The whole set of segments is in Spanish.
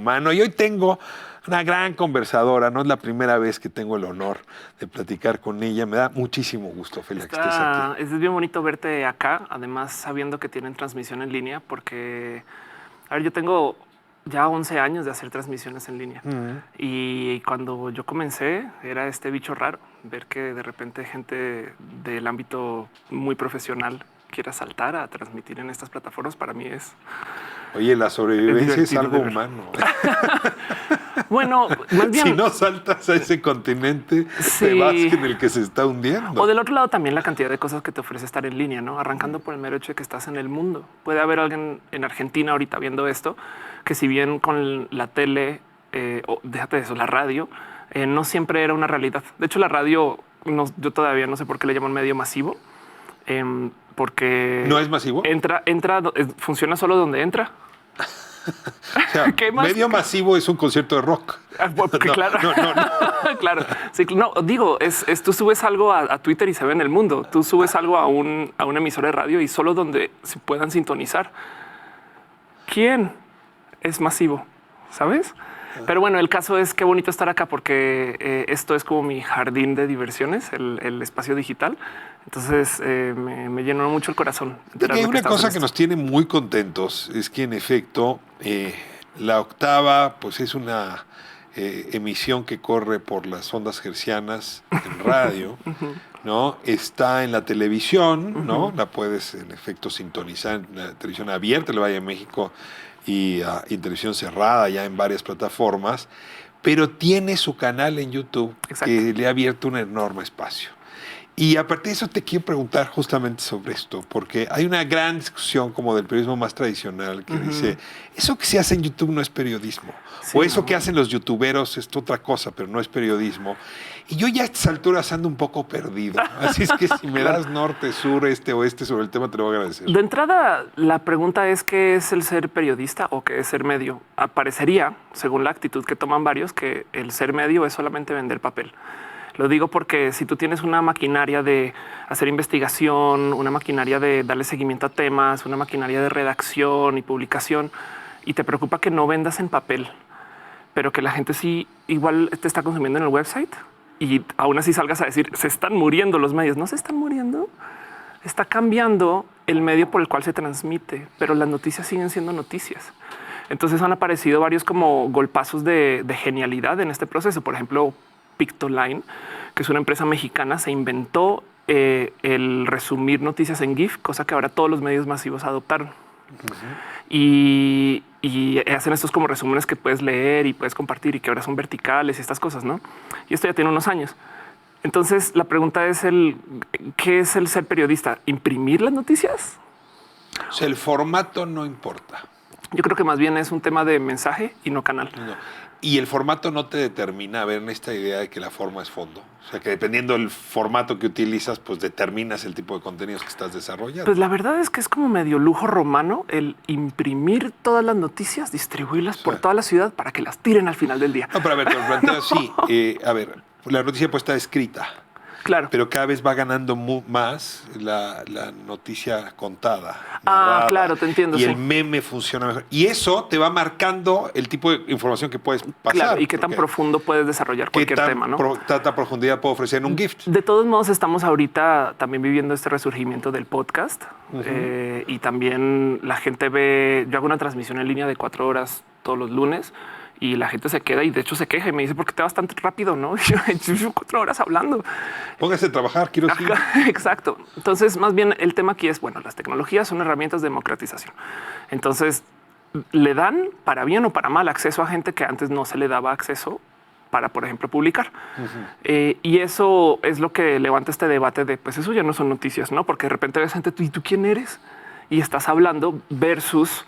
humano. Y hoy tengo una gran conversadora, no es la primera vez que tengo el honor de platicar con ella. Me da muchísimo gusto, Ofelia, que estés aquí. Es bien bonito verte acá, además sabiendo que tienen transmisión en línea, porque, a ver, yo tengo ya 11 años de hacer transmisiones en línea. Y cuando yo comencé era este bicho raro, ver que de repente gente del ámbito muy profesional quiera saltar a transmitir en estas plataformas, para mí es... Oye, la sobrevivencia es algo de ver. humano. Bueno, más bien... Si no saltas a ese continente, Sí. te vas en el que se está hundiendo. O del otro lado también la cantidad de cosas que te ofrece estar en línea, ¿no? Arrancando por el mero hecho de que estás en el mundo. Puede haber alguien en Argentina ahorita viendo esto, que si bien con la tele, o déjate de eso, la radio, no siempre era una realidad. De hecho, la radio, yo todavía no sé por qué le llaman medio masivo, porque... ¿No es masivo? Funciona solo donde entra. O sea, ¿Qué más? medio masivo es un concierto de rock. Claro. No. Claro. Sí, no, digo, tú subes algo a Twitter y se ve en el mundo. Tú subes algo a una emisora de radio y solo donde se puedan sintonizar. ¿Quién es masivo? ¿Sabes? Pero bueno, el caso es qué bonito estar acá porque esto es como mi jardín de diversiones, el espacio digital. Entonces me llenó mucho el corazón. Hay una cosa que nos tiene muy contentos es que en efecto la octava pues es una emisión que corre por las ondas hercianas en radio, ¿no? Está en la televisión, ¿no? La puedes en efecto sintonizar en la televisión abierta, el Valle de México y en televisión cerrada ya en varias plataformas, pero tiene su canal en YouTube. Exacto. Que le ha abierto un enorme espacio. Y a partir de eso te quiero preguntar justamente sobre esto, porque hay una gran discusión como del periodismo más tradicional que dice, eso que se hace en YouTube no es periodismo, sí, o eso que hacen los youtuberos es otra cosa, pero no es periodismo. Y yo ya a estas alturas ando un poco perdido, así es que si me das norte, sur, este, oeste sobre el tema te lo voy a agradecer. De entrada, la pregunta es ¿qué es el ser periodista o qué es ser medio? Parecería, según la actitud que toman varios, que el ser medio es solamente vender papel. Lo digo porque si tú tienes una maquinaria de hacer investigación, una maquinaria de darle seguimiento a temas, una maquinaria de redacción y publicación, y te preocupa que no vendas en papel, pero que la gente sí igual te está consumiendo en el website y aún así salgas a decir se están muriendo los medios. No se están muriendo. Está cambiando el medio por el cual se transmite, pero las noticias siguen siendo noticias. Entonces han aparecido varios como golpazos de genialidad en este proceso. Por ejemplo, Pictoline, que es una empresa mexicana, se inventó el resumir noticias en GIF, cosa que ahora todos los medios masivos adoptaron. Y hacen estos como resúmenes que puedes leer y puedes compartir y que ahora son verticales y estas cosas, ¿no? Y esto ya tiene unos años. Entonces la pregunta es ¿qué es el ser periodista? ¿Imprimir las noticias? O sea, el formato no importa. Yo creo que más bien es un tema de mensaje y no canal. No. Y el formato no te determina, a ver, en esta idea de que la forma es fondo. O sea, que dependiendo del formato que utilizas, pues determinas el tipo de contenidos que estás desarrollando. Pues la verdad es que es como medio lujo romano el imprimir todas las noticias, distribuirlas por toda la ciudad para que las tiren al final del día. No, pero a ver, te lo planteo así. A ver, la noticia pues está escrita. Claro. Pero cada vez va ganando más la noticia contada. Narrada, claro, te entiendo. Y el meme funciona mejor. Y eso te va marcando el tipo de información que puedes pasar. Claro, y qué tan profundo puedes desarrollar cualquier tema, ¿no? Tanta profundidad puedo ofrecer en un gift. De todos modos, estamos ahorita también viviendo este resurgimiento del podcast. Y también la gente ve, yo hago una transmisión en línea de 4 horas todos los lunes. Y la gente se queda y de hecho se queja y me dice, ¿por qué te vas tan rápido? No, yo 4 horas hablando. Póngase a trabajar, quiero decir. Exacto. Entonces, más bien el tema aquí es, bueno, las tecnologías son herramientas de democratización. Entonces, le dan para bien o para mal acceso a gente que antes no se le daba acceso para, por ejemplo, publicar. Y eso es lo que levanta este debate de, pues eso ya no son noticias, ¿no? Porque de repente ves gente, ¿y tú quién eres? Y estás hablando versus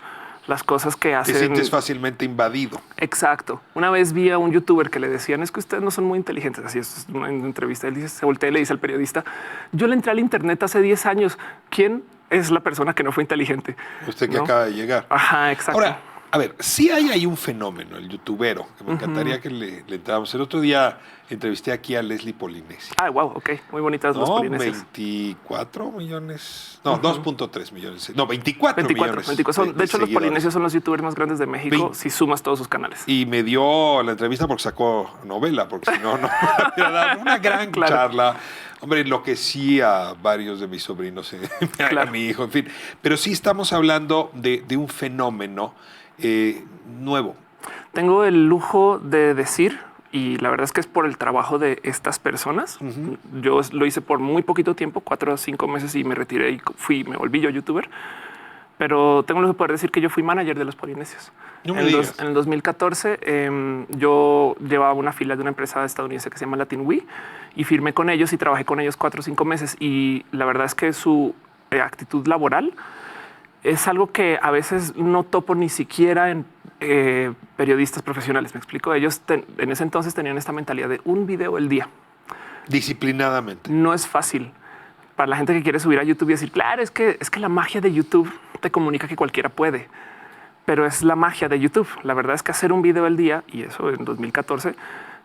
las cosas que hacen. Te sientes fácilmente invadido. Exacto. Una vez vi a un youtuber que le decían, es que ustedes no son muy inteligentes. Así es una entrevista. Él dice, se voltea y le dice al periodista, yo le entré al internet hace 10 años. ¿Quién es la persona que no fue inteligente? Usted que acaba de llegar. Ajá, exacto. Ahora, A ver, sí hay ahí un fenómeno, el youtubero, que me encantaría que le entráramos. El otro día entrevisté aquí a Leslie Polinesi. Ah, wow, ok. Muy bonitas las No, polinesias. 24 millones. No, 2.3 millones. No, 24 millones. 24. De hecho, los seguidores. polinesios son los youtubers más grandes de México si sumas todos sus canales. Y me dio la entrevista porque sacó novela, porque si no, no hubiera dado una gran charla. Hombre, enloquecí a varios de mis sobrinos, a mi hijo, en fin. Pero sí estamos hablando de un fenómeno nuevo. Tengo el lujo de decir, y la verdad es que es por el trabajo de estas personas. Yo lo hice por muy poquito tiempo, 4 o 5 meses, y me retiré y me volví yo youtuber. Pero tengo el lujo de poder decir que yo fui manager de los polinesios. No en el 2014 yo llevaba una fila de una empresa estadounidense que se llama LatinWe y firmé con ellos y trabajé con ellos 4 o 5 meses. Y la verdad es que su actitud laboral es algo que a veces no topo ni siquiera en periodistas profesionales. Me explico. Ellos en ese entonces tenían esta mentalidad de un video al día. Disciplinadamente. No es fácil para la gente que quiere subir a YouTube y decir, claro, es que la magia de YouTube te comunica que cualquiera puede, pero es la magia de YouTube. La verdad es que hacer un video al día, y eso en 2014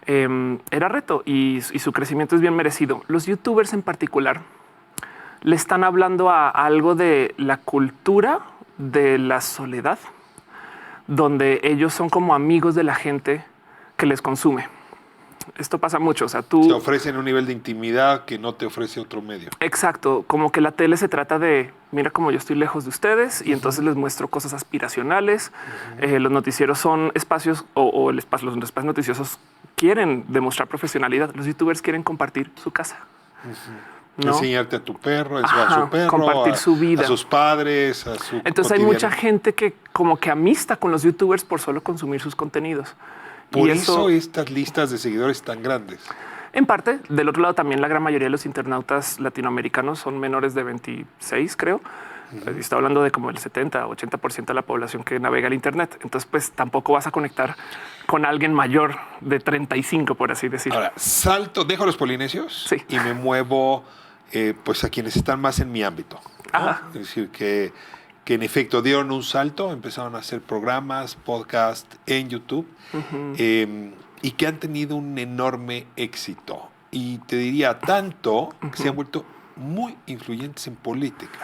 era reto, y su crecimiento es bien merecido. Los youtubers en particular le están hablando a algo de la cultura de la soledad, donde ellos son como amigos de la gente que les consume. Esto pasa mucho. O sea, te ofrecen un nivel de intimidad que no te ofrece otro medio. Exacto. Como que la tele se trata de mira cómo yo estoy lejos de ustedes y entonces les muestro cosas aspiracionales. Los noticieros son espacios los espacios noticiosos quieren demostrar profesionalidad. Los youtubers quieren compartir su casa. ¿No? Enseñarte a tu perro, a su perro, compartir su vida, a sus padres, a su Entonces cotidiano. hay mucha gente que como que amista con los youtubers por solo consumir sus contenidos. Por eso estas listas de seguidores tan grandes. En parte, del otro lado también la gran mayoría de los internautas latinoamericanos son menores de 26, creo. Está hablando de como el 70 o 80% de la población que navega el Internet. Entonces, pues tampoco vas a conectar con alguien mayor de 35, por así decirlo. Ahora, dejo los polinesios y me muevo pues a quienes están más en mi ámbito, ¿no? Es decir, que en efecto dieron un salto, empezaron a hacer programas, podcast en YouTube y que han tenido un enorme éxito. Y te diría tanto que se han vuelto muy influyentes en política.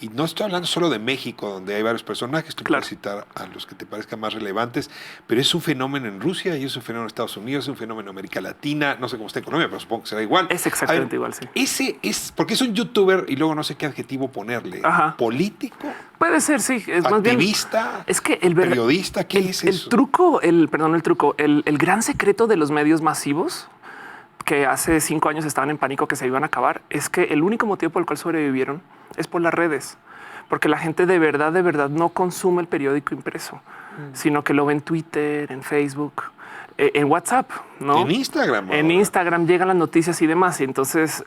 Y no estoy hablando solo de México, donde hay varios personajes, tú puedes citar a los que te parezcan más relevantes, pero es un fenómeno en Rusia y es un fenómeno en Estados Unidos, es un fenómeno en América Latina, no sé cómo está en Colombia, pero supongo que será igual. Es exactamente igual, sí. Ese es, porque es un youtuber y luego no sé qué adjetivo ponerle. ¿Político? Puede ser, sí. Es ¿activista? Más bien, es que ¿periodista? ¿Qué es eso? El gran secreto de los medios masivos que hace 5 años estaban en pánico que se iban a acabar, es que el único motivo por el cual sobrevivieron es por las redes, porque la gente de verdad no consume el periódico impreso, sino que lo ve en Twitter, en Facebook, en WhatsApp, ¿no? En Instagram. En Instagram llegan las noticias y demás. Y entonces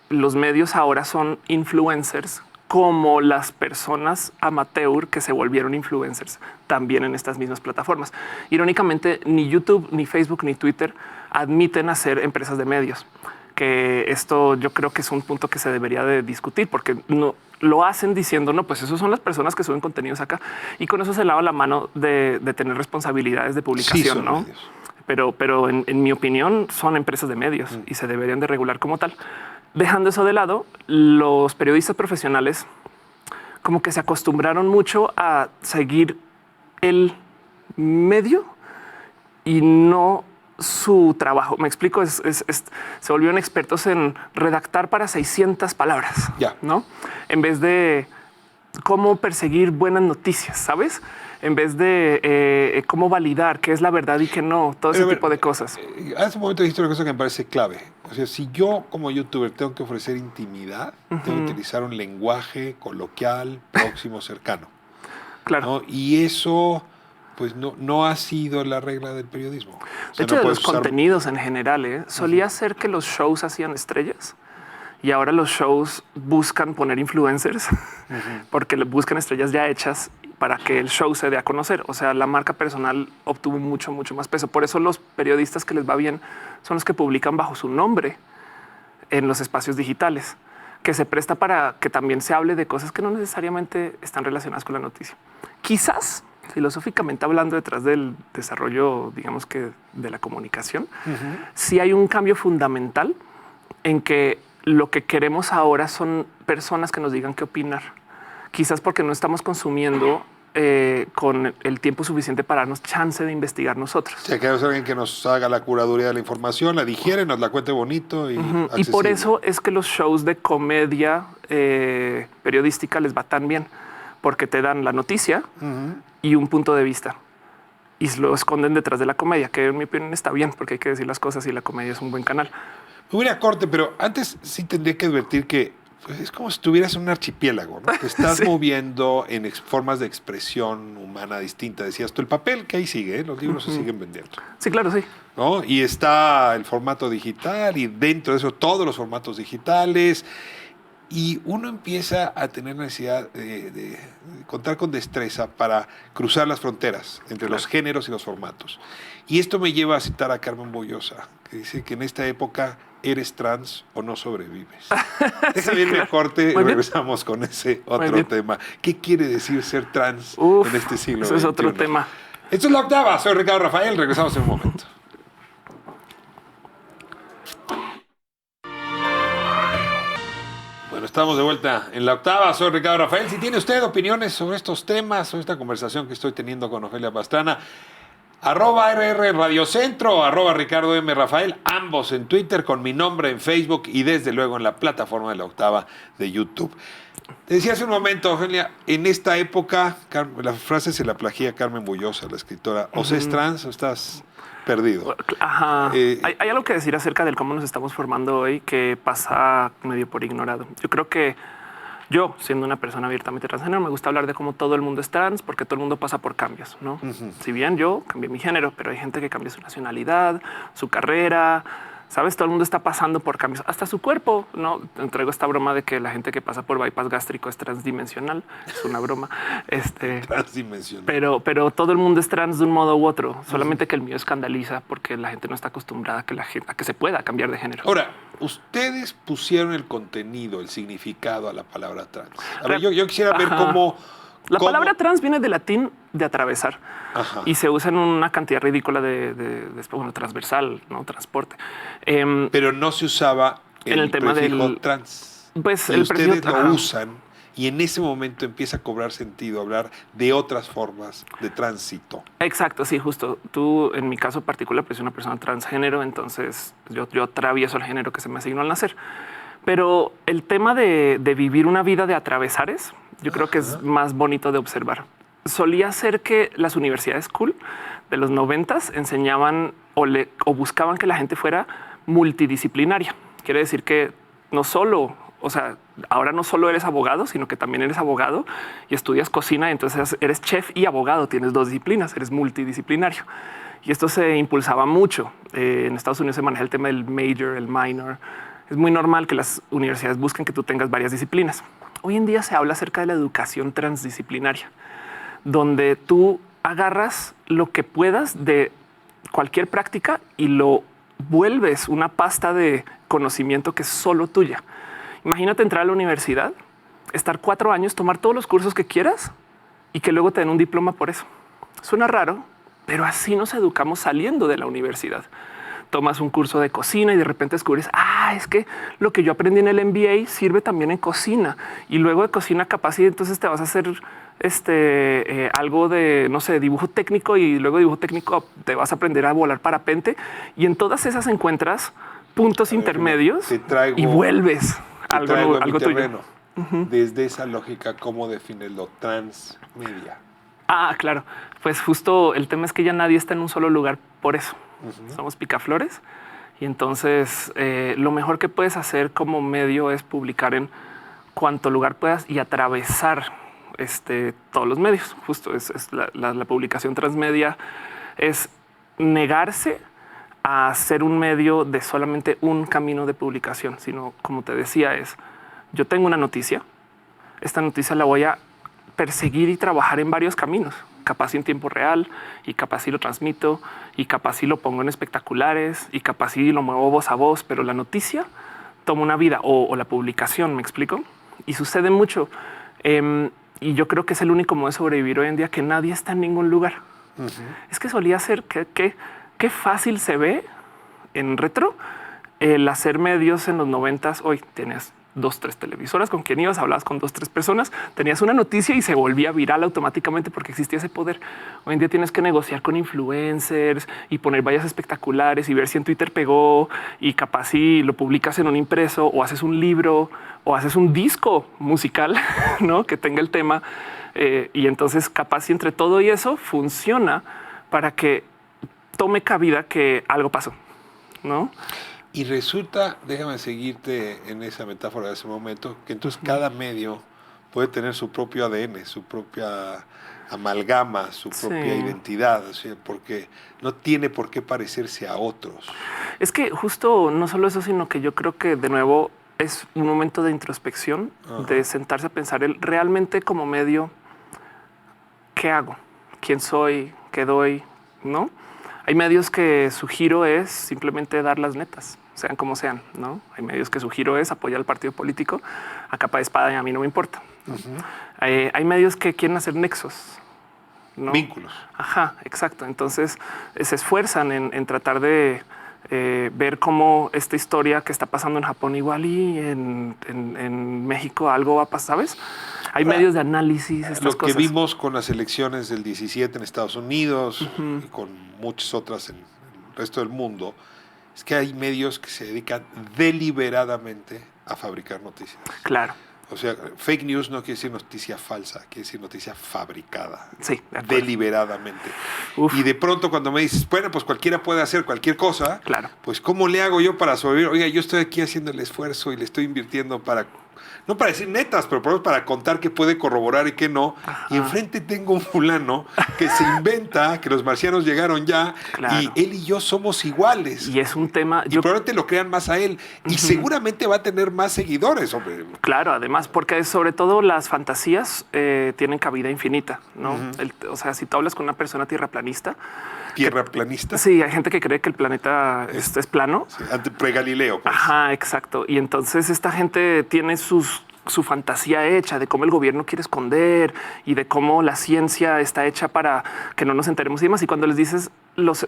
los medios ahora son influencers, como las personas amateur que se volvieron influencers también en estas mismas plataformas. Irónicamente, ni YouTube, ni Facebook, ni Twitter admiten hacer empresas de medios, que esto yo creo que es un punto que se debería de discutir, porque no lo hacen diciendo, no, pues esos son las personas que suben contenidos acá, y con eso se lava la mano de tener responsabilidades de publicación, ¿no? Medios. Pero en mi opinión son empresas de medios y se deberían de regular como tal. Dejando eso de lado, los periodistas profesionales como que se acostumbraron mucho a seguir el medio y no su trabajo. Me explico, se volvieron expertos en redactar para 600 palabras, ¿no? En vez de cómo perseguir buenas noticias, ¿sabes? En vez de cómo validar qué es la verdad y qué no, todo ese tipo de cosas. Hace un momento dijiste una cosa que me parece clave. O sea, si yo como youtuber tengo que ofrecer intimidad, tengo que utilizar un lenguaje coloquial, próximo, cercano. Claro. ¿No? Y eso pues no ha sido la regla del periodismo. O sea, de hecho, de los contenidos en general, solía ser que los shows hacían estrellas. Y ahora los shows buscan poner influencers porque buscan estrellas ya hechas para que el show se dé a conocer. O sea, la marca personal obtuvo mucho más peso. Por eso los periodistas que les va bien son los que publican bajo su nombre en los espacios digitales, que se presta para que también se hable de cosas que no necesariamente están relacionadas con la noticia. Quizás filosóficamente hablando, detrás del desarrollo, digamos que de la comunicación, sí hay un cambio fundamental en que lo que queremos ahora son personas que nos digan qué opinar. Quizás porque no estamos consumiendo con el tiempo suficiente para darnos chance de investigar nosotros. O sea, queremos alguien que nos haga la curaduría de la información, la digiere, nos la cuente bonito y Y por eso es que los shows de comedia periodística les va tan bien, porque te dan la noticia y un punto de vista y lo esconden detrás de la comedia, que en mi opinión está bien porque hay que decir las cosas y la comedia es un buen canal. Me voy a corte, pero antes sí tendría que advertir que pues, es como si estuvieras en un archipiélago, ¿no? Te estás moviendo en formas de expresión humana distinta. Decías tú, el papel que ahí sigue, los libros se siguen vendiendo. Sí, claro, sí. ¿No? Y está el formato digital y dentro de eso todos los formatos digitales. Y uno empieza a tener necesidad de contar con destreza para cruzar las fronteras entre los géneros y los formatos. Y esto me lleva a citar a Carmen Bollosa, que dice que en esta época eres trans o no sobrevives. Déjame irme a corte y regresamos con ese otro tema. ¿Qué quiere decir ser trans en este siglo XXI? Eso es otro tema. Esto es La Octava. Soy Ricardo Rafael. Regresamos en un momento. Bueno, estamos de vuelta en La Octava. Soy Ricardo Rafael. Si tiene usted opiniones sobre estos temas, sobre esta conversación que estoy teniendo con Ofelia Pastrana, @RR Radiocentro, @Ricardo M. Rafael, ambos en Twitter, con mi nombre en Facebook y desde luego en la plataforma de La Octava de YouTube. Te decía hace un momento, Ofelia, en esta época, la frase se la plagia Carmen Bollosa, la escritora, o se es trans o estás perdido. Ajá. Hay algo que decir acerca del cómo nos estamos formando hoy que pasa medio por ignorado. Yo creo que yo, siendo una persona abiertamente transgénero, me gusta hablar de cómo todo el mundo es trans porque todo el mundo pasa por cambios, ¿no? Si bien yo cambié mi género, pero hay gente que cambia su nacionalidad, su carrera, ¿sabes? Todo el mundo está pasando por cambios, hasta su cuerpo, ¿no? Traigo esta broma de que la gente que pasa por bypass gástrico es transdimensional. Es una broma. Transdimensional. Pero todo el mundo es trans de un modo u otro, solamente que el mío escandaliza porque la gente no está acostumbrada a que se pueda cambiar de género. Ahora, ustedes pusieron el contenido, el significado a la palabra trans. A ver, yo quisiera ver cómo... La palabra trans viene del latín de atravesar. Ajá. Y se usa en una cantidad ridícula de transversal, no transporte. Pero no se usaba en el tema del trans. Pues el ustedes lo usan y en ese momento empieza a cobrar sentido hablar de otras formas de tránsito. Exacto, sí, justo. Tú, en mi caso particular, pues soy una persona transgénero, entonces yo atravieso el género que se me asignó al nacer. Pero el tema de vivir una vida de atravesares, yo creo que es más bonito de observar. Solía ser que las universidades cool de los 90s enseñaban o buscaban que la gente fuera multidisciplinaria. Quiere decir que no solo, o sea, ahora no solo eres abogado, sino que también eres abogado y estudias cocina. Y entonces eres chef y abogado. Tienes dos disciplinas, eres multidisciplinario. Y esto se impulsaba mucho. En Estados Unidos se maneja el tema del major, el minor. Es muy normal que las universidades busquen que tú tengas varias disciplinas. Hoy en día se habla acerca de la educación transdisciplinaria, donde tú agarras lo que puedas de cualquier práctica y lo vuelves una pasta de conocimiento que es solo tuya. Imagínate entrar a la universidad, estar 4 años, tomar todos los cursos que quieras y que luego te den un diploma por eso. Suena raro, pero así nos educamos saliendo de la universidad. Tomas un curso de cocina y de repente descubres, es que lo que yo aprendí en el MBA sirve también en cocina. Y luego de cocina capaz y entonces te vas a hacer algo de, no sé, dibujo técnico y luego de dibujo técnico te vas a aprender a volar parapente. Y en todas esas encuentras puntos intermedios y vuelves algo tuyo. Desde esa lógica, ¿cómo defines lo transmedia? Claro. Pues justo el tema es que ya nadie está en un solo lugar por eso. Somos picaflores y entonces lo mejor que puedes hacer como medio es publicar en cuanto lugar puedas y atravesar todos los medios. Justo es la publicación transmedia es negarse a ser un medio de solamente un camino de publicación, sino como te decía yo tengo una noticia, esta noticia la voy a perseguir y trabajar en varios caminos. Capaz en tiempo real y capaz si lo transmito y capaz si lo pongo en espectaculares y capaz si lo muevo voz a voz, pero la noticia toma una vida o la publicación, ¿me explico? Y sucede mucho. y yo creo que es el único modo de sobrevivir hoy en día, que nadie está en ningún lugar. Es que solía ser qué fácil se ve en retro el hacer medios en los 90s. Hoy tenías 2, 3 televisoras con quien ibas, hablabas con 2, 3 personas, tenías una noticia y se volvía viral automáticamente porque existía ese poder. Hoy en día tienes que negociar con influencers y poner vallas espectaculares y ver si en Twitter pegó, y capaz si lo publicas en un impreso o haces un libro o haces un disco musical, ¿no?, que tenga el tema. Y entonces capaz si entre todo y eso funciona para que tome cabida que algo pasó, ¿no? Y resulta, déjame seguirte en esa metáfora de ese momento, que entonces cada medio puede tener su propio ADN, su propia amalgama, su propia identidad, o sea, porque no tiene por qué parecerse a otros. Es que justo no solo eso, sino que yo creo que de nuevo es un momento de introspección, de sentarse a pensar realmente como medio, ¿qué hago? ¿Quién soy? ¿Qué doy? ¿No? Hay medios que su giro es simplemente dar las netas, sean como sean, ¿no? Hay medios que su giro es apoyar al partido político a capa de espada y a mí no me importa, ¿no? Hay medios que quieren hacer nexos, ¿no? Vínculos. Ajá, exacto. Entonces se esfuerzan en tratar de ver cómo esta historia que está pasando en Japón igual y en México algo va a pasar, ¿sabes? Hay medios de análisis, estas lo cosas. que vimos con las elecciones del 17 en Estados Unidos y con muchas otras en el resto del mundo, es que hay medios que se dedican deliberadamente a fabricar noticias. Claro. O sea, fake news no quiere decir noticia falsa, quiere decir noticia fabricada. Sí, deliberadamente. Uf. Y de pronto cuando me dices, bueno, pues cualquiera puede hacer cualquier cosa, claro, pues ¿cómo le hago yo para sobrevivir? Oiga, yo estoy aquí haciendo el esfuerzo y le estoy invirtiendo para, no para decir netas, pero por lo menos para contar qué puede corroborar y qué no. Ajá. Y enfrente tengo un fulano que se inventa que los marcianos llegaron ya, claro, y él y yo somos iguales. Y es un tema... Y probablemente lo crean más a él. Y seguramente va a tener más seguidores, hombre. Claro, además, porque sobre todo las fantasías tienen cabida infinita, ¿no? O sea, si tú hablas con una persona tierraplanista... ¿Tierraplanista? Sí, hay gente que cree que el planeta es plano. Sí, pre-Galileo. Pues. Ajá, exacto. Y entonces esta gente tiene su fantasía hecha de cómo el gobierno quiere esconder y de cómo la ciencia está hecha para que no nos enteremos y demás. Y cuando les dices,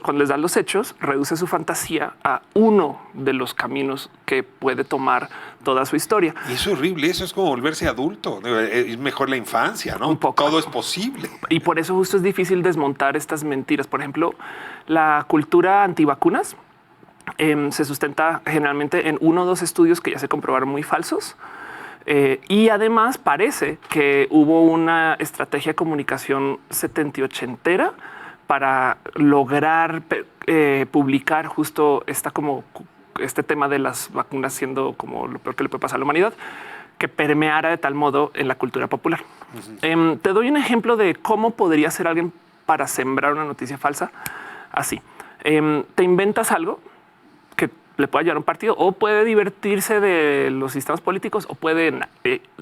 cuando les das los hechos, reduce su fantasía a uno de los caminos que puede tomar toda su historia. Y es horrible, eso es como volverse adulto. Es mejor la infancia, ¿no? Un poco. Todo es posible. Y por eso justo es difícil desmontar estas mentiras. Por ejemplo, la cultura antivacunas se sustenta generalmente en 1 o 2 estudios que ya se comprobaron muy falsos. Y además parece que hubo una estrategia de comunicación 70 y 80 para lograr publicar justo este tema de las vacunas siendo como lo peor que le puede pasar a la humanidad, que permeara de tal modo en la cultura popular. Te doy un ejemplo de cómo podría ser alguien para sembrar una noticia falsa. Así, te inventas algo que le puede ayudar a un partido o puede divertirse de los sistemas políticos o puede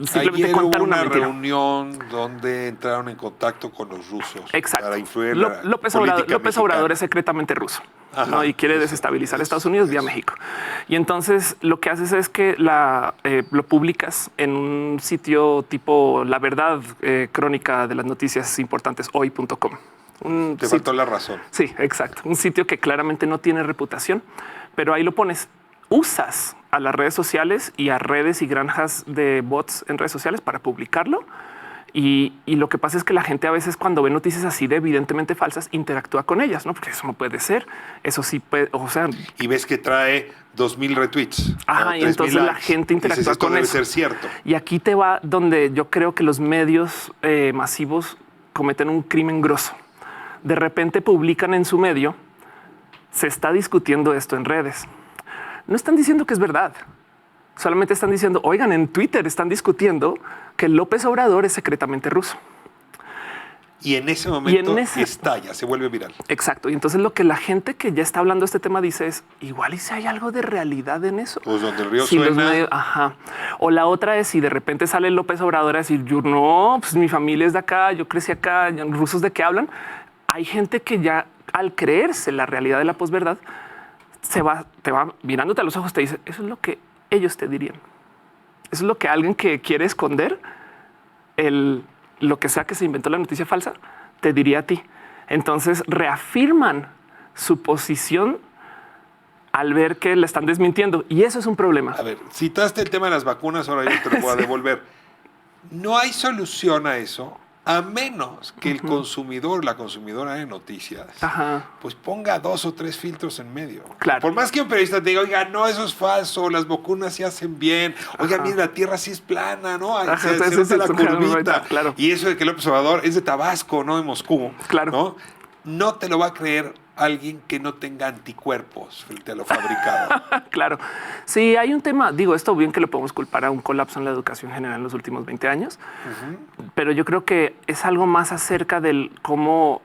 simplemente Ayer contar hubo una una mentira. reunión donde entraron en contacto con los rusos. Exacto. Para influir López Obrador es secretamente ruso, ¿no? Y quiere desestabilizar Estados Unidos vía México. Y entonces lo que haces es que lo publicas en un sitio tipo La Verdad, crónica de las noticias importantes, hoy.com. Te faltó la razón. Sí, exacto. Un sitio que claramente no tiene reputación, pero ahí lo pones. Usas a las redes sociales y a redes y granjas de bots en redes sociales para publicarlo. Y lo que pasa es que la gente a veces cuando ve noticias así de evidentemente falsas interactúa con ellas, ¿no? Porque eso no puede ser. Eso sí puede, o sea... Y ves que trae 2,000 retweets. Ajá, y entonces la gente interactúa con debe eso. ser cierto. Y aquí te va donde yo creo que los medios masivos cometen un crimen grosso. De repente publican en su medio, se está discutiendo esto en redes. No están diciendo que es verdad. Solamente están diciendo, oigan, en Twitter están discutiendo que López Obrador es secretamente ruso. Y en ese momento estalla, se vuelve viral. Exacto. Y entonces lo que la gente que ya está hablando de este tema dice es, igual y si hay algo de realidad en eso. Pues donde el río suena. Ajá. O la otra es si de repente sale López Obrador a decir, yo no, pues mi familia es de acá, yo crecí acá, rusos de qué hablan. Hay gente que ya al creerse la realidad de la posverdad te va mirándote a los ojos, te dice eso es lo que ellos te dirían. Eso es lo que alguien que quiere esconder lo que sea que se inventó la noticia falsa, te diría a ti. Entonces reafirman su posición al ver que le están desmintiendo. Y eso es un problema. A ver, citaste el tema de las vacunas, ahora yo te lo voy a devolver. No hay solución a eso a menos que el consumidor, la consumidora de noticias, pues ponga 2 o 3 filtros en medio. Claro. Por más que un periodista te diga, oiga, no, eso es falso, las vacunas se hacen bien, oiga, mira, la tierra sí es plana, ¿no? Se nota la curvita. Claro. Y eso de que López Obrador es de Tabasco, no de Moscú. Claro. ¿No? No te lo va a creer alguien que no tenga anticuerpos frente a lo fabricado. Claro. Sí, hay un tema, digo, esto bien que lo podemos culpar a un colapso en la educación general en los últimos 20 años, pero yo creo que es algo más acerca del cómo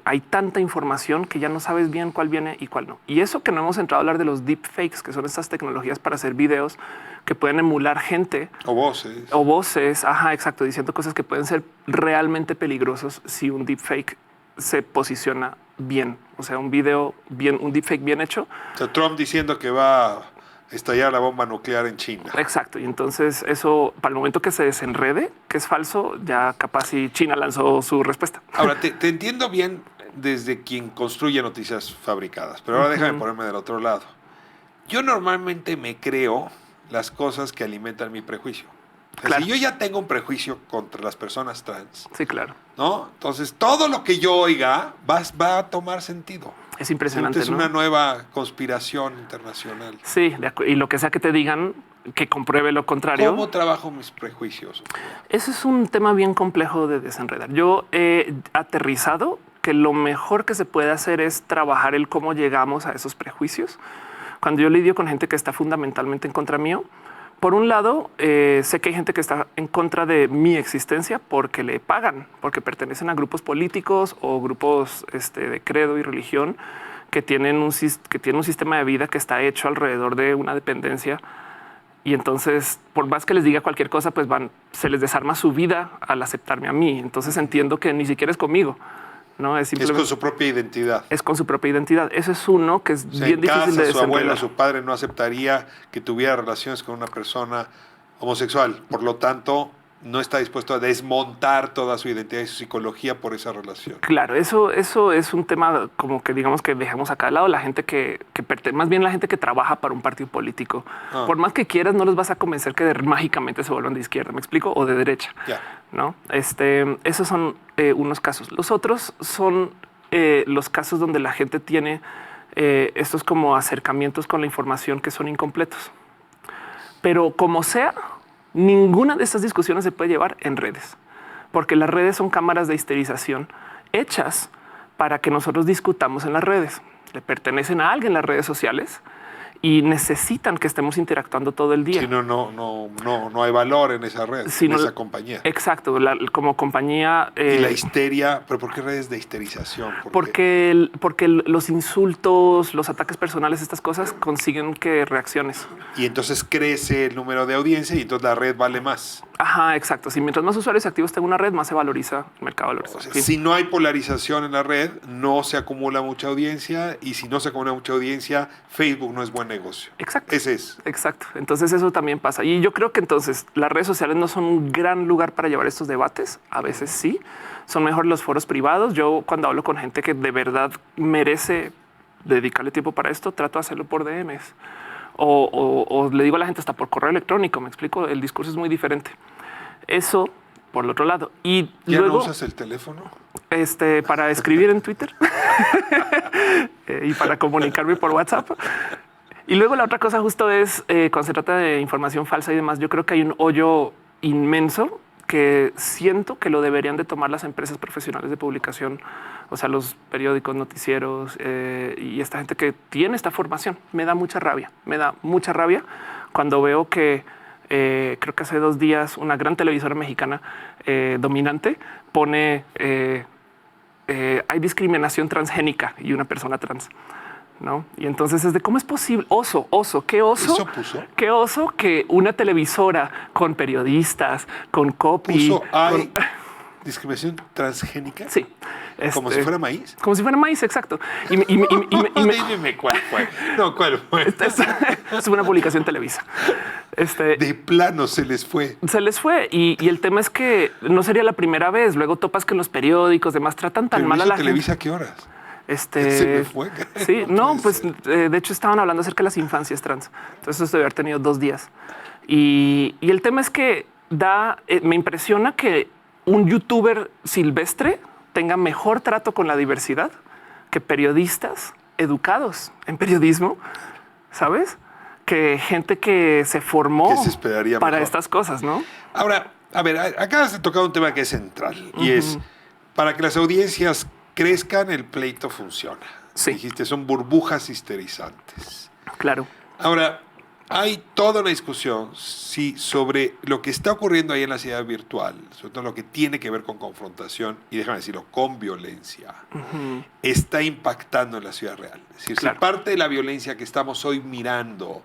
hay tanta información que ya no sabes bien cuál viene y cuál no. Y eso que no hemos entrado a hablar de los deepfakes, que son estas tecnologías para hacer videos que pueden emular gente. O voces. O voces, exacto, diciendo cosas que pueden ser realmente peligrosos si un deepfake se posiciona bien. O sea, un video bien, un deepfake bien hecho. O sea, Trump diciendo que va a estallar la bomba nuclear en China. Exacto. Y entonces eso, para el momento que se desenrede, que es falso, ya capaz si China lanzó su respuesta. Ahora, te entiendo bien desde quien construye noticias fabricadas, pero ahora déjame ponerme del otro lado. Yo normalmente me creo las cosas que alimentan mi prejuicio. O sea, claro. Si yo ya tengo un prejuicio contra las personas trans, sí, claro, ¿no? Entonces todo lo que yo oiga va a tomar sentido. Es impresionante. Es una nueva conspiración internacional. Sí, y lo que sea que te digan, que compruebe lo contrario. ¿Cómo trabajo mis prejuicios? Eso es un tema bien complejo de desenredar. Yo he aterrizado que lo mejor que se puede hacer es trabajar el cómo llegamos a esos prejuicios. Cuando yo lidio con gente que está fundamentalmente en contra mío, por un lado, sé que hay gente que está en contra de mi existencia porque le pagan, porque pertenecen a grupos políticos o grupos de credo y religión que tienen un sistema de vida que está hecho alrededor de una dependencia. Y entonces, por más que les diga cualquier cosa, pues se les desarma su vida al aceptarme a mí. Entonces entiendo que ni siquiera es conmigo. No, es con su propia identidad. Es con su propia identidad. Eso es uno que es bien difícil de desenredar. Su abuelo, su padre no aceptaría que tuviera relaciones con una persona homosexual. Por lo tanto, no está dispuesto a desmontar toda su identidad y su psicología por esa relación. Claro, eso es un tema como que digamos que dejamos acá al lado. La gente más bien la gente que trabaja para un partido político. Por más que quieras, no los vas a convencer que mágicamente se vuelvan de izquierda, ¿me explico? O de derecha. ¿No? Esos son unos casos. Los otros son los casos donde la gente tiene estos como acercamientos con la información que son incompletos. Pero como sea, ninguna de estas discusiones se puede llevar en redes, porque las redes son cámaras de histerización hechas para que nosotros discutamos en las redes. Le pertenecen a alguien las redes sociales y necesitan que estemos interactuando todo el día. Si no, no hay valor en esa red, en esa compañía. Exacto, como compañía. Y la histeria, ¿pero por qué redes de histerización? Porque los insultos, los ataques personales, estas cosas consiguen que reacciones. Y entonces crece el número de audiencia y entonces la red vale más. Exacto. Si mientras más usuarios activos tenga una red, más se valoriza el mercado de valores. O sea, si no hay polarización en la red, no se acumula mucha audiencia, y si no se acumula mucha audiencia, Facebook no es buen negocio. Exacto. Ese es. Exacto. Entonces eso también pasa. Y yo creo que entonces las redes sociales no son un gran lugar para llevar estos debates. A veces sí. Son mejor los foros privados. Yo cuando hablo con gente que de verdad merece dedicarle tiempo para esto, trato de hacerlo por DMs. O le digo a la gente hasta por correo electrónico. Me explico. El discurso es muy diferente. Eso por el otro lado. Y ¿Ya luego, no usas el teléfono? Para escribir en Twitter y para comunicarme por WhatsApp. Y luego la otra cosa justo es cuando se trata de información falsa y demás, yo creo que hay un hoyo inmenso que siento que lo deberían de tomar las empresas profesionales de publicación, o sea, los periódicos, noticieros y esta gente que tiene esta formación. Me da mucha rabia cuando veo que creo que hace 2 días una gran televisora mexicana dominante pone hay discriminación transgénica y una persona trans. ¿No? Y entonces es de cómo es posible. Qué oso. ¿Eso puso? Qué oso que una televisora con periodistas, con copy. ¿Hay discriminación transgénica? Sí. ¿Como si fuera maíz? Como si fuera maíz, exacto. Dime cuál fue. No, ¿cuál fue? Es una publicación Televisa. De plano se les fue. Se les fue. Y el tema es que no sería la primera vez. Luego topas que en los periódicos demás tratan tan mal a la Televisa, gente. ¿a qué horas? Se me fue. Sí, no, pues de hecho estaban hablando acerca de las infancias trans. Entonces esto debe haber tenido 2 días. Y el tema es que me impresiona que un youtuber silvestre tenga mejor trato con la diversidad que periodistas educados en periodismo, ¿sabes? Que gente que se formó para mejor estas cosas, ¿no? Ahora, a ver, acabas de tocar un tema que es central y es para que las audiencias crezcan, el pleito funciona. Sí. Dijiste, son burbujas histerizantes. Claro. Ahora, hay toda una discusión sobre lo que está ocurriendo ahí en la ciudad virtual, sobre todo lo que tiene que ver con confrontación y, déjame decirlo, con violencia, está impactando en la ciudad real. Es decir, si parte de la violencia que estamos hoy mirando,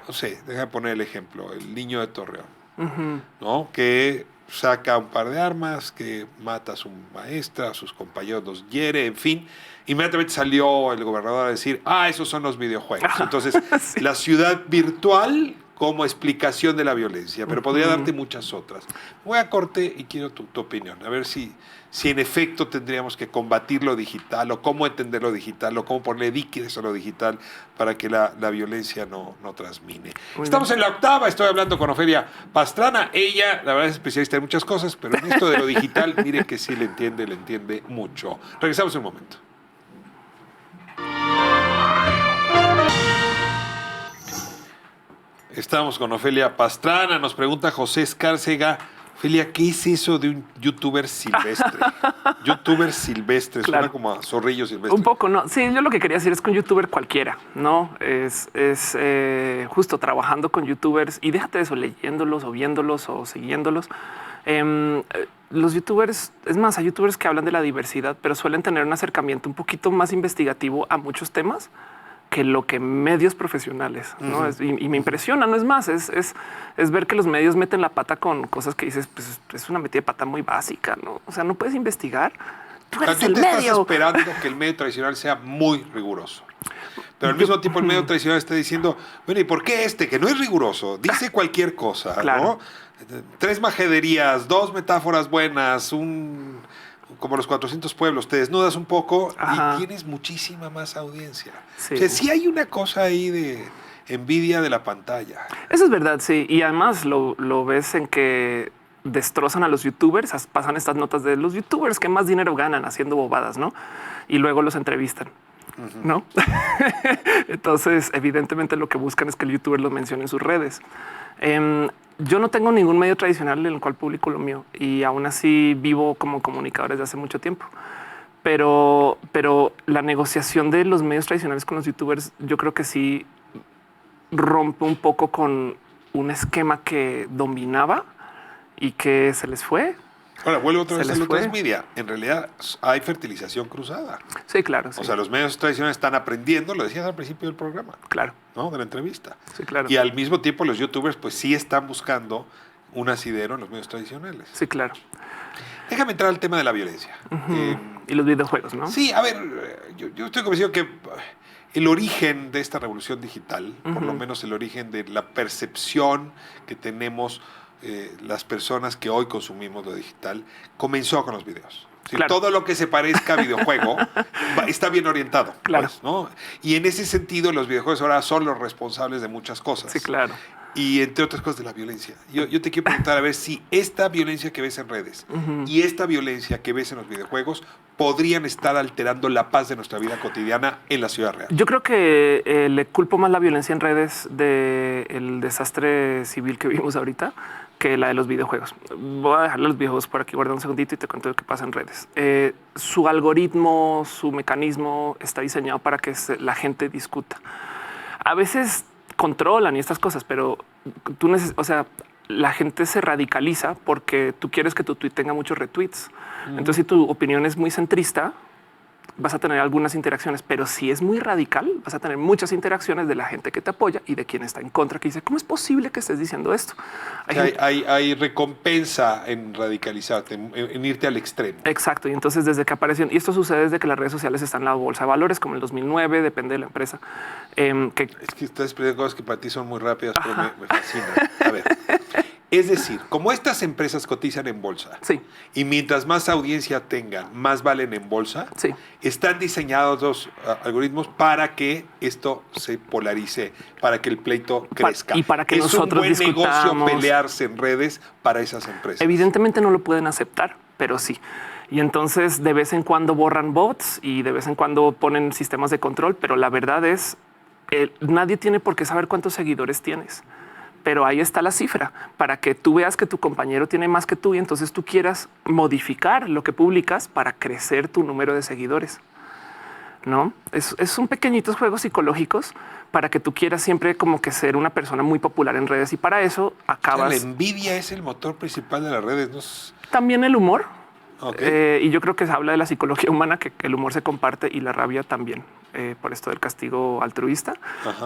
no sé, déjame poner el ejemplo, el niño de Torreón, ¿no? Que saca un par de armas, que mata a su maestra, a sus compañeros los hiere, en fin. Inmediatamente salió el gobernador a decir, esos son los videojuegos. Entonces, sí, la ciudad virtual como explicación de la violencia, pero podría darte muchas otras. Voy a corte y quiero tu opinión, a ver si en efecto tendríamos que combatir lo digital, o cómo entender lo digital, o cómo ponerle diques a lo digital para que la violencia no transmine. Estamos en la octava, estoy hablando con Ofelia Pastrana. Ella, la verdad, es especialista en muchas cosas, pero en esto de lo digital, mire que sí le entiende mucho. Regresamos en un momento. Estamos con Ofelia Pastrana. Nos pregunta José Escárcega. Ofelia, ¿qué es eso de un youtuber silvestre? Youtuber silvestre, suena como a zorrillo silvestre. Un poco, ¿no? Sí, yo lo que quería decir es que un youtuber cualquiera, ¿no? Es justo trabajando con youtubers, y déjate de eso, leyéndolos o viéndolos o siguiéndolos. Los youtubers, es más, hay youtubers que hablan de la diversidad, pero suelen tener un acercamiento un poquito más investigativo a muchos temas que lo que medios profesionales, ¿no? Y me impresiona, no es más, es ver que los medios meten la pata con cosas que dices, pues es una metida de pata muy básica, ¿no? O sea, no puedes investigar. Tú eres el medio. Estás esperando que el medio tradicional sea muy riguroso. Pero al mismo tiempo el medio tradicional está diciendo, bueno, ¿y por qué que no es riguroso? Dice cualquier cosa, ¿no? 3 majaderías, 2 metáforas buenas, como los 400 pueblos, te desnudas un poco y tienes muchísima más audiencia. Sí. O sea, sí hay una cosa ahí de envidia de la pantalla. Eso es verdad, sí. Y además lo ves en que destrozan a los youtubers, pasan estas notas de los youtubers que más dinero ganan haciendo bobadas, ¿no? Y luego los entrevistan, ¿no? Entonces, evidentemente lo que buscan es que el youtuber lo mencione en sus redes. Yo no tengo ningún medio tradicional en el cual publico lo mío, y aún así vivo como comunicador desde hace mucho tiempo. Pero la negociación de los medios tradicionales con los youtubers, yo creo que sí rompe un poco con un esquema que dominaba y que se les fue. Ahora, vuelvo otra vez a lo transmedia. En realidad hay fertilización cruzada. Sí, claro. Sí. O sea, los medios tradicionales están aprendiendo, lo decías al principio del programa. Claro. ¿No? De la entrevista. Sí, claro. Y al mismo tiempo los youtubers pues sí están buscando un asidero en los medios tradicionales. Sí, claro. Déjame entrar al tema de la violencia. Y los videojuegos, ¿no? Sí, a ver, yo estoy convencido que el origen de esta revolución digital, por lo menos el origen de la percepción que tenemos las personas que hoy consumimos lo digital, comenzó con los videos. ¿Sí? Claro. Todo lo que se parezca a videojuego está bien orientado. Claro. Pues, ¿no? Y en ese sentido, los videojuegos ahora son los responsables de muchas cosas. Sí, claro. Y entre otras cosas de la violencia. Yo te quiero preguntar a ver si esta violencia que ves en redes y esta violencia que ves en los videojuegos podrían estar alterando la paz de nuestra vida cotidiana en la ciudad real. Yo creo que le culpo más la violencia en redes del desastre civil que vimos ahorita que la de los videojuegos. Voy a dejar los videojuegos por aquí, guarda un segundito y te cuento lo que pasa en redes. Su algoritmo, su mecanismo está diseñado para que la gente discuta. A veces controlan y estas cosas, pero o sea, la gente se radicaliza porque tú quieres que tu tweet tenga muchos retweets. Entonces, si tu opinión es muy centrista, vas a tener algunas interacciones, pero si es muy radical, vas a tener muchas interacciones de la gente que te apoya y de quien está en contra, que dice, ¿cómo es posible que estés diciendo esto? Hay recompensa en radicalizarte, en irte al extremo. Exacto. Y entonces desde que aparecieron, y esto sucede desde que las redes sociales están en la bolsa de valores, como en el 2009, depende de la empresa. Es que estás explicando cosas que para ti son muy rápidas, pero me fascinan. A ver. Es decir, como estas empresas cotizan en bolsa, sí, y mientras más audiencia tengan, más valen en bolsa, sí, están diseñados los algoritmos para que esto se polarice, para que el pleito crezca. Y para que nosotros es un buen discutamos. negocio pelearse en redes para esas empresas. Evidentemente no lo pueden aceptar, pero sí. Y entonces de vez en cuando borran bots y de vez en cuando ponen sistemas de control, pero la verdad es, nadie tiene por qué saber cuántos seguidores tienes. Pero ahí está la cifra para que tú veas que tu compañero tiene más que tú y entonces tú quieras modificar lo que publicas para crecer tu número de seguidores. No son pequeñitos juegos psicológicos para que tú quieras siempre como que ser una persona muy popular en redes y para eso acabas. La envidia es el motor principal de las redes. ¿No? También el humor. Okay. Y yo creo que se habla de la psicología humana, que el humor se comparte y la rabia también, por esto del castigo altruista,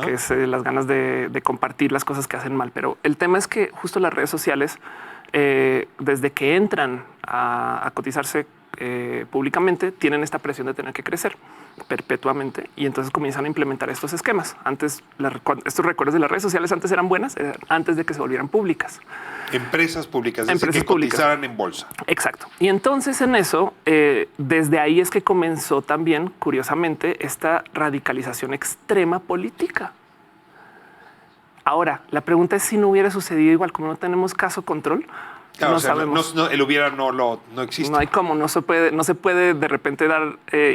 que es las ganas de compartir las cosas que hacen mal. Pero el tema es que justo las redes sociales, desde que entran a cotizarse públicamente, tienen esta presión de tener que crecer perpetuamente y entonces comienzan a implementar estos esquemas. Antes, estos recuerdos de las redes sociales antes eran buenas, antes de que se volvieran públicas. Empresas públicas, empresas que cotizaran en bolsa. Exacto. Y entonces en eso, desde ahí es que comenzó también, curiosamente, esta radicalización extrema política. Ahora, la pregunta es si no hubiera sucedido igual, como no tenemos caso control. Claro, no o sea, sabemos. El hubiera no existe. No hay cómo, no se puede de repente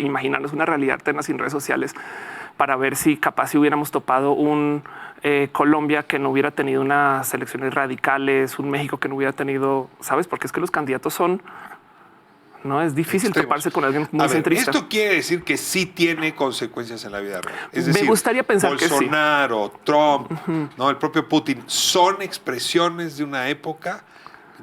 imaginarnos una realidad alterna sin redes sociales para ver si capaz si hubiéramos topado un Colombia que no hubiera tenido unas elecciones radicales, un México que no hubiera tenido, ¿sabes? Porque es que los candidatos no es difícil extremos. Toparse con alguien muy centrista. Esto quiere decir que sí tiene consecuencias en la vida real. Es decir, me gustaría pensar Bolsonaro, que sí. Trump, no, el propio Putin, son expresiones de una época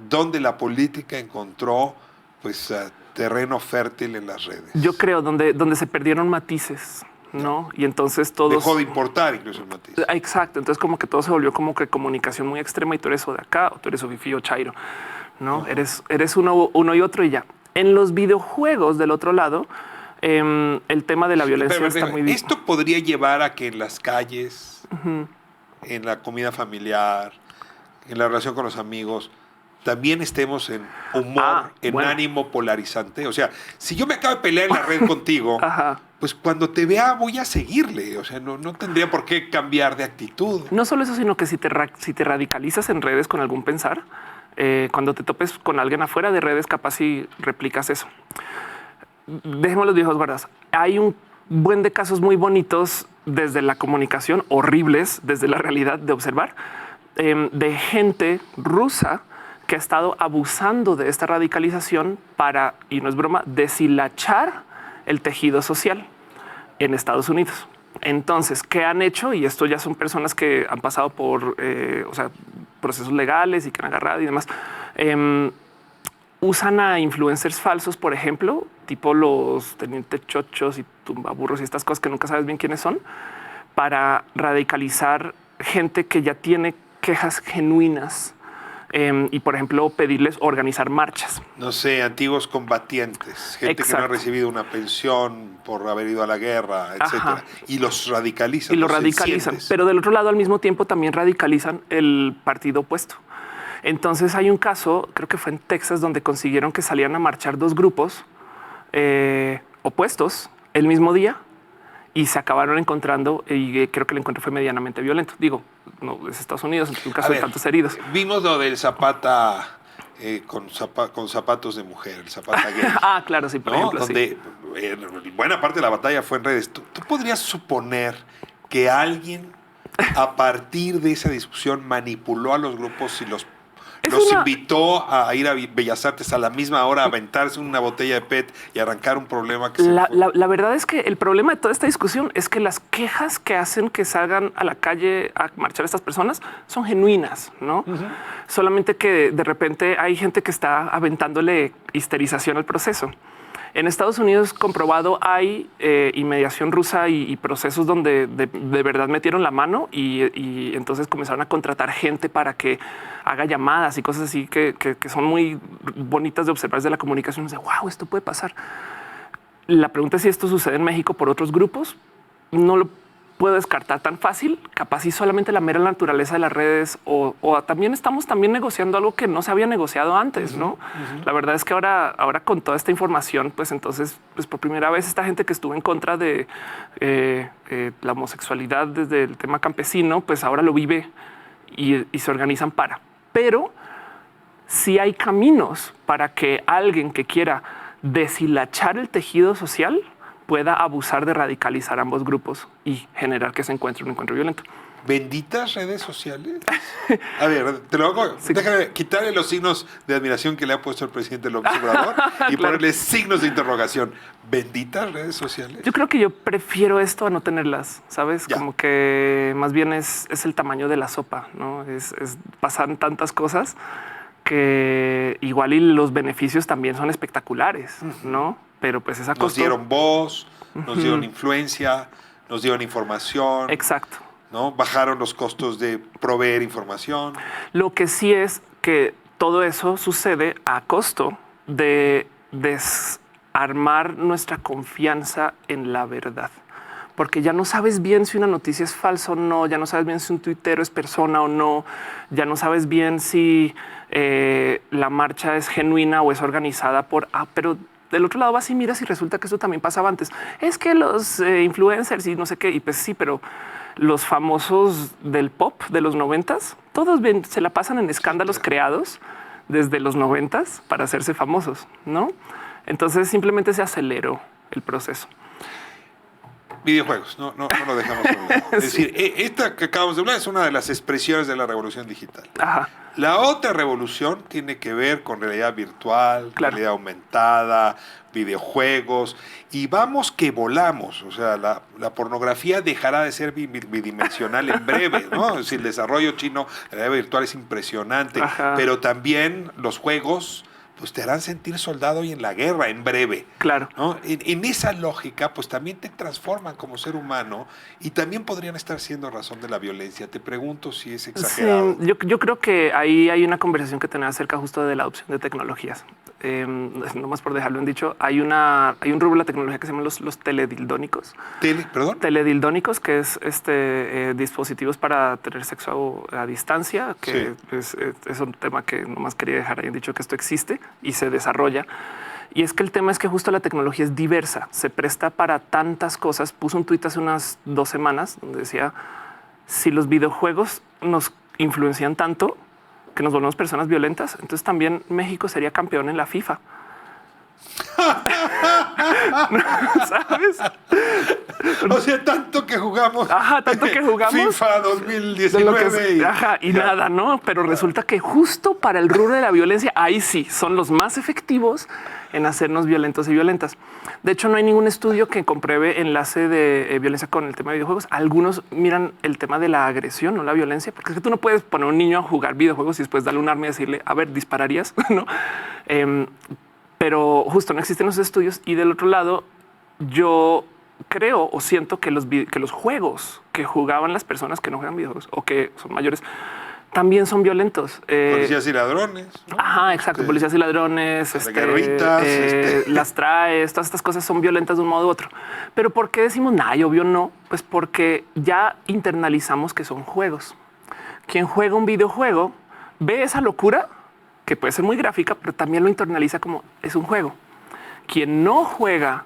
donde la política encontró pues terreno fértil en las redes. Yo creo donde se perdieron matices, ¿no? Y entonces todos dejó de importar incluso el matiz. Exacto. Entonces como que todo se volvió como que comunicación muy extrema y tú eres o de acá o tú eres o Fifi o Chairo, ¿no? Eres uno y otro y ya. En los videojuegos del otro lado, el tema de la violencia está muy bien. Esto podría llevar a que en las calles, en la comida familiar, en la relación con los amigos, también estemos en humor, ánimo polarizante. O sea, si yo me acabo de pelear en la red contigo, pues cuando te vea voy a seguirle. O sea, no tendría por qué cambiar de actitud. No solo eso, sino que si te radicalizas en redes con algún pensar, cuando te topes con alguien afuera de redes, capaz si replicas eso. Dejemos los viejos guardas. Hay un buen de casos muy bonitos desde la comunicación, horribles desde la realidad de observar, de gente rusa que ha estado abusando de esta radicalización para, y no es broma, deshilachar el tejido social en Estados Unidos. Entonces, ¿qué han hecho? Y esto ya son personas que han pasado por procesos legales y que han agarrado y demás. Usan a influencers falsos, por ejemplo, tipo los tenientes chochos y tumbaburros y estas cosas que nunca sabes bien quiénes son, para radicalizar gente que ya tiene quejas genuinas. Y, por ejemplo, pedirles organizar marchas. No sé, antiguos combatientes, gente que no ha recibido una pensión por haber ido a la guerra, etcétera. Y los radicalizan. Y los radicalizan. Pero del otro lado, al mismo tiempo, también radicalizan el partido opuesto. Entonces hay un caso, creo que fue en Texas, donde consiguieron que salieran a marchar dos grupos opuestos el mismo día y se acabaron encontrando y creo que el encuentro fue medianamente violento. Digo, no es Estados Unidos, en un caso de tantos heridos. Vimos lo del Zapata con zapatos de mujer, el Zapata gay. Claro, sí, por ejemplo. Donde buena parte de la batalla fue en redes. ¿Tú podrías suponer que alguien a partir de esa discusión manipuló a los grupos y los invitó a ir a Bellas Artes a la misma hora a aventarse una botella de PET y arrancar un problema que la verdad es que el problema de toda esta discusión es que las quejas que hacen que salgan a la calle a marchar estas personas son genuinas, ¿no? Solamente que de repente hay gente que está aventándole histerización al proceso. En Estados Unidos, comprobado, hay y mediación rusa y procesos donde de verdad metieron la mano y entonces comenzaron a contratar gente para que haga llamadas y cosas así que son muy bonitas de observar desde la comunicación. De wow, esto puede pasar. La pregunta es si esto sucede en México por otros grupos. No lo puedo descartar tan fácil. Capaz y solamente la mera naturaleza de las redes o también estamos negociando algo que no se había negociado antes, ¿no? La verdad es que ahora con toda esta información, pues entonces, pues por primera vez esta gente que estuvo en contra de la homosexualidad desde el tema campesino, pues ahora lo vive y se organizan para. Pero si hay caminos para que alguien que quiera deshilachar el tejido social pueda abusar de radicalizar ambos grupos y generar que se encuentre un encuentro violento. Benditas redes sociales. A ver, te lo hago. Sí. Déjame quitarle los signos de admiración que le ha puesto el presidente López Obrador y Claro. ponerle signos de interrogación. Benditas redes sociales. Yo creo que yo prefiero esto a no tenerlas, ¿sabes? Ya. Como que más bien es el tamaño de la sopa, ¿no? Pasan tantas cosas que igual y los beneficios también son espectaculares, ¿no? Pero pues esa Nos dieron voz, nos dieron influencia, nos dieron información. Exacto. ¿No? Bajaron los costos de proveer información. Lo que sí es que todo eso sucede a costo de desarmar nuestra confianza en la verdad. Porque ya no sabes bien si una noticia es falsa o no, ya no sabes bien si un tuitero es persona o no, ya no sabes bien si la marcha es genuina o es organizada por... pero del otro lado vas y miras y resulta que eso también pasaba antes. Es que los influencers y no sé qué, y pues sí, pero los famosos del pop de los 90s, todos bien, se la pasan en escándalos creados desde los 90s para hacerse famosos, ¿no? Entonces simplemente se aceleró el proceso. Videojuegos, no lo dejamos olvidar. Es decir, esta que acabamos de hablar es una de las expresiones de la revolución digital. Ajá. La otra revolución tiene que ver con realidad virtual, Claro. realidad aumentada, videojuegos, y vamos que volamos. O sea, la pornografía dejará de ser bidimensional en breve, ¿no? Es decir, el desarrollo chino de la realidad virtual es impresionante, Ajá. pero también los juegos pues te harán sentir soldado y en la guerra en breve. Claro. ¿No? En esa lógica, pues también te transforman como ser humano y también podrían estar siendo razón de la violencia. Te pregunto si es exagerado. Sí, yo creo que ahí hay una conversación que tener acerca justo de la adopción de tecnologías. No más por dejarlo en dicho, hay un rubro de la tecnología que se llama los teledildónicos. ¿Perdón? Teledildónicos, que es dispositivos para tener sexo a distancia, que es un tema que nomás quería dejar ahí en dicho que esto existe y se desarrolla. Y es que el tema es que justo la tecnología es diversa, se presta para tantas cosas. Puse un tuit hace unas 2 semanas donde decía, si los videojuegos nos influencian tanto que nos volvemos personas violentas, entonces también México sería campeón en la FIFA. ¿Sabes? O sea, tanto que jugamos. Ajá, tanto que jugamos. FIFA 2019. Y nada, ¿no? Pero resulta que justo para el rubro de la violencia, ahí sí, son los más efectivos en hacernos violentos y violentas. De hecho, no hay ningún estudio que compruebe enlace de violencia con el tema de videojuegos. Algunos miran el tema de la agresión, no la violencia, porque es que tú no puedes poner a un niño a jugar videojuegos y después darle un arma y decirle, a ver, dispararías, ¿no? Pero justo no existen esos estudios. Y del otro lado, yo creo o siento que los juegos que jugaban las personas que no juegan videojuegos o que son mayores también son violentos. Policías y ladrones, ¿no? Ajá, exacto. Policías y ladrones, guerritas, las traes, todas estas cosas son violentas de un modo u otro. Pero ¿por qué decimos nada? Obvio no, pues porque ya internalizamos que son juegos. Quien juega un videojuego ve esa locura que puede ser muy gráfica, pero también lo internaliza como es un juego. Quien no juega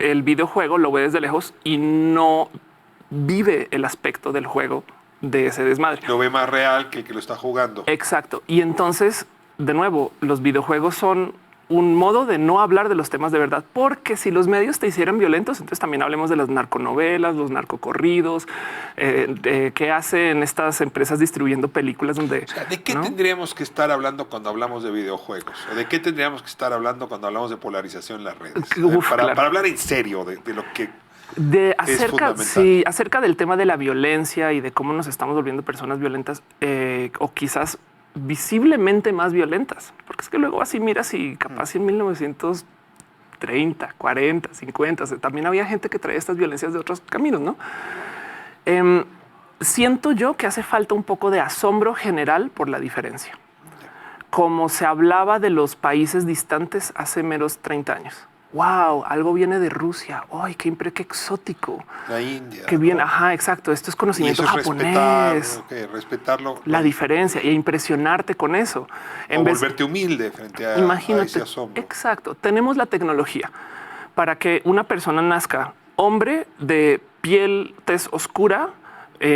el videojuego lo ve desde lejos y no vive el aspecto del juego de ese desmadre. Lo ve más real que el que lo está jugando. Exacto. Y entonces, de nuevo, los videojuegos son un modo de no hablar de los temas de verdad, porque si los medios te hicieran violentos, entonces también hablemos de las narconovelas, los narcocorridos, qué hacen estas empresas distribuyendo películas donde... O sea, ¿de qué tendríamos que estar hablando cuando hablamos de videojuegos? ¿O de qué tendríamos que estar hablando cuando hablamos de polarización en las redes? Para hablar en serio de lo que... acerca del tema de la violencia y de cómo nos estamos volviendo personas violentas o quizás visiblemente más violentas, porque es que luego así miras y capaz en 1930 30, 40, 50. También había gente que traía estas violencias de otros caminos, ¿no? Siento yo que hace falta un poco de asombro general por la diferencia. Como se hablaba de los países distantes hace menos 30 años. Wow, algo viene de Rusia. Ay, qué exótico. La India. Qué bien. ¿no? Ajá, exacto. Esto es conocimiento y eso es japonés. Respetarlo. La diferencia y impresionarte con eso. Volverte humilde frente a ese asombro. Exacto. Tenemos la tecnología para que una persona nazca hombre de piel, tez oscura,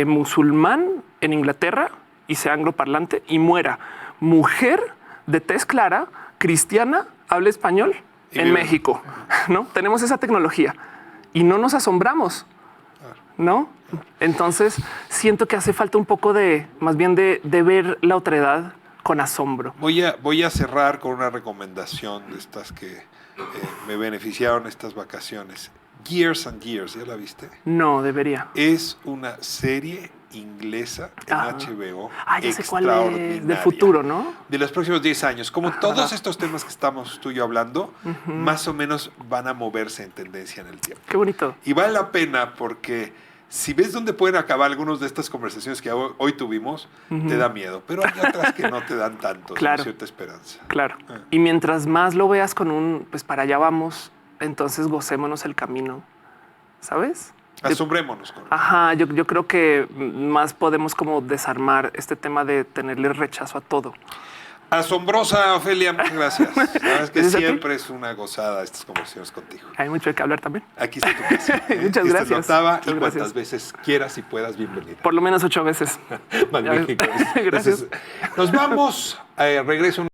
musulmán en Inglaterra y sea angloparlante y muera mujer de tez clara, cristiana, habla español en México. ¿No? Tenemos esa tecnología y no nos asombramos, ¿no? Entonces siento que hace falta un poco más bien de ver la otredad con asombro. Voy a cerrar con una recomendación de estas que me beneficiaron estas vacaciones. Years and Years, ¿ya la viste? No, debería. Es una serie inglesa en HBO. Ya sé cuál es, del futuro, ¿no? De los próximos 10 años. Como todos estos temas que estamos tú y yo hablando, más o menos van a moverse en tendencia en el tiempo. Qué bonito. Y vale la pena porque si ves dónde pueden acabar algunas de estas conversaciones que hoy tuvimos, te da miedo. Pero hay otras que no te dan tanto, claro. Cierta esperanza. Claro. Y mientras más lo veas con pues para allá vamos, entonces gocémonos el camino, ¿sabes? Asombrémonos. Ajá, yo creo que más podemos como desarmar este tema de tenerle rechazo a todo. Asombrosa, Ofelia, muchas gracias. La verdad es que siempre es una gozada estas conversaciones contigo. Hay mucho de qué hablar también. Aquí está tu casa. Muchas gracias. Notaba y cuantas veces quieras y puedas, bienvenida. Por lo menos 8 veces. Magnífico. Gracias. Entonces, nos vamos. Regreso.